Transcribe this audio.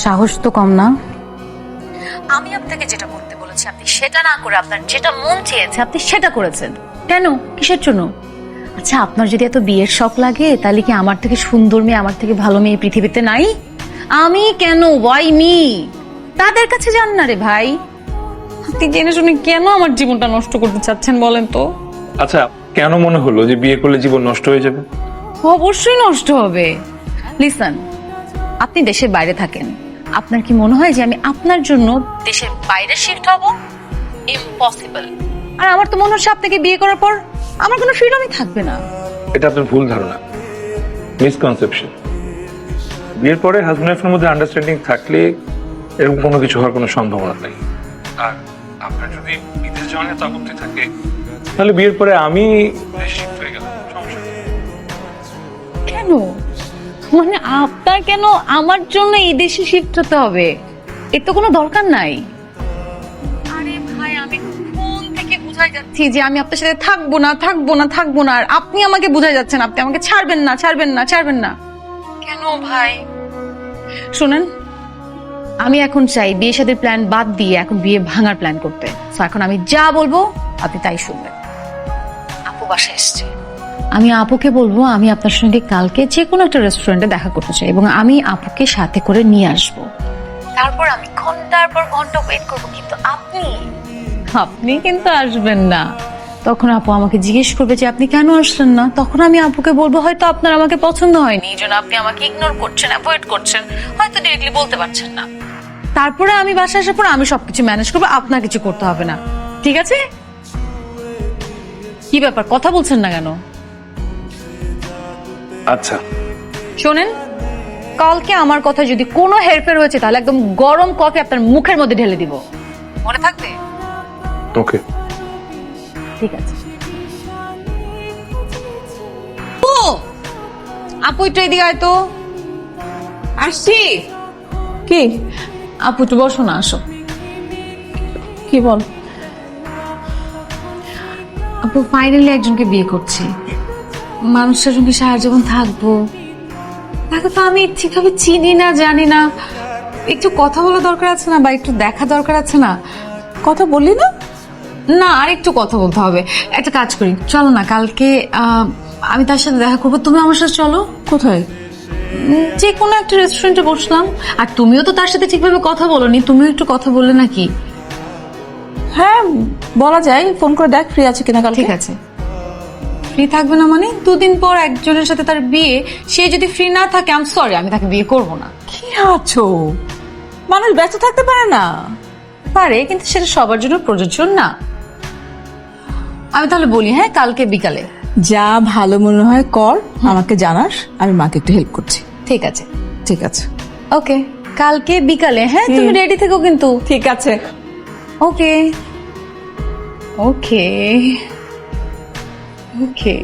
সাহস তো কম না। আমি আপনাকে যেটা করতে বলেছি আপনি সেটা না করে আপনার যেটা মন চেয়েছে আপনি সেটা করেছেন। কেন? কিসের জন্য? আচ্ছা, আপনার যদি এত বিয়ের শখ লাগে তাহলে কি আমার থেকে সুন্দর মেয়ে, আমার থেকে ভালো মেয়ে পৃথিবীতে নাই? আমি কেন? Y me? তাদের কাছে যান না রে ভাই। আপনি জেনে শুনে কেন আমার জীবনটা নষ্ট করতে চাচ্ছেন বলেন তো? আচ্ছা, কেন মনে হলো যে বিয়ে করলে জীবন নষ্ট হয়ে যাবে? অবশ্যই নষ্ট হবে। লিসন, আপনি দেশের বাইরে থাকেন, আপনার কি মনে হয় যে আমি আপনার জন্য দেশের বাইরে শিফট হব? ইম্পসিবল। আর আমার তো মনে হচ্ছে আপনাকে বিয়ে করার পর আমার কোনো ফ্রিডমই থাকবে না। এটা আপনার ভুল ধারণা, মিসকনসেপশন। বিয়ের পরে হাজব্যান্ড ওয়াইফের মধ্যে আন্ডারস্ট্যান্ডিং থাকলে এরকম কোনো কিছু হওয়ার কোনো সম্ভাবনা নেই। আর আপনার যদি বিদেশ যাওয়ার এত আপত্তি থাকে তাহলে বিয়ের পরে আমি শিফট হয়ে গেলাম, সমস্যা নেই। কেন? মানে আপনার কেন আমার জন্য এই দেশে শিফট হতে হবে? এর তো কোনো দরকার নাই। আরে ভাই, আমি কোন থেকে বুঝাই যাচ্ছি যে আমি আপনার সাথে থাকবো না থাকবো না থাকবো না, আর আপনি আমাকে বুঝাই যাচ্ছেন আপনি আমাকে ছাড়বেন না ছাড়বেন না ছাড়বেন না। কেন ভাই? শুনেন, আমি এখন চাই বিয়ে শাদীর প্ল্যান বাদ দিয়ে এখন বিয়ে ভাঙার প্ল্যান করতে। তো এখন আমি যা বলবো আপনি তাই শুনবেন। আপু বাসায় এসছে, আমি আপুকে বলবো আমি আপনার সঙ্গে কালকে যে কোনো একটা রেস্টুরেন্টে দেখা করতে চাই এবং আমি আপুকে সাথে করে নিয়ে আসবো। তারপর আমি ঘন্টার পর ঘন্টা ওয়েট করবো, কিন্তু আপনি কিন্তু আসবেন না। তখন আপু আমাকে জিজ্ঞেস করবে যে আপনি কেন আসলেন না। তখন আমি আপুকে বলবো হয়তো আপনার আমাকে পছন্দ হয়নি, এই জন্য আপনি আমাকে ইগনোর করছেন, অ্যাভয়েড করছেন, হয়তো ডিরেক্টলি বলতে পারছেন না। তারপরে আমি বাসায় আসার পর আমি সবকিছু ম্যানেজ করবো, আপনার কিছু করতে হবে না। ঠিক আছে? কি ব্যাপার, কথা বলছেন না কেন? আচ্ছা, শোনেন, কালকে আমার কথা যদি কোনো হেরফের হয়েছে তাহলে একদম গরম কফি আপনার মুখের মধ্যে ঢেলে দিব, মনে থাকবে? ওকে। ঠিক আছে। ও আপু, একটু এদিকে আয় তো। আসছি। কি? আপু একটু বসো না, আসো। কি বল? আপু, ফাইনালি একজনকে বিয়ে করছি, মানুষটার সঙ্গে সারা জীবন থাকবো। তাকে তো আমি ঠিকভাবে চিনি না, জানি না। একটু কথা বলা দরকার আছে না, বা একটু দেখা দরকার আছে না? কথা বললি না? না, আর একটু কথা বলতে হবে। একটা কাজ করি, চলো না কালকে আমি তার সাথে দেখা করবো, তুমি আমার সাথে চলো। কোথায়? যে কোনো একটা রেস্টুরেন্টে বসলাম। আর তুমিও তো তার সাথে ঠিকভাবে কথা বলোনি, তুমিও একটু কথা বললে নাকি? হ্যাঁ, বলা যায়। ফোন করে দেখ ফ্রি আছে কিনা কালকে। ঠিক আছে। ফ্রি থাকবে না মানে? দুদিন পর একজনের সাথে তার বিয়ে, সে যদি ফ্রি না থাকে আই এম সরি, আমি তাকে বিয়ে করবো না। কি আছো? মানুষ ব্যস্ত থাকতে পারে না? পারে, কিন্তু সেটা সবার জন্য প্রযোজ্য না। আমি তাহলে বলি, হ্যাঁ কালকে বিকালে। যা ভালো মনে হয় কর, আমাকে জানাস, আমি মাকে একটু হেল্প করছি। ঠিক আছে। ঠিক আছে। ওকে, কালকে বিকালে। হ্যাঁ, তুমি রেডি থেকো কিন্তু। ঠিক আছে। ওকে ওকে ওকে।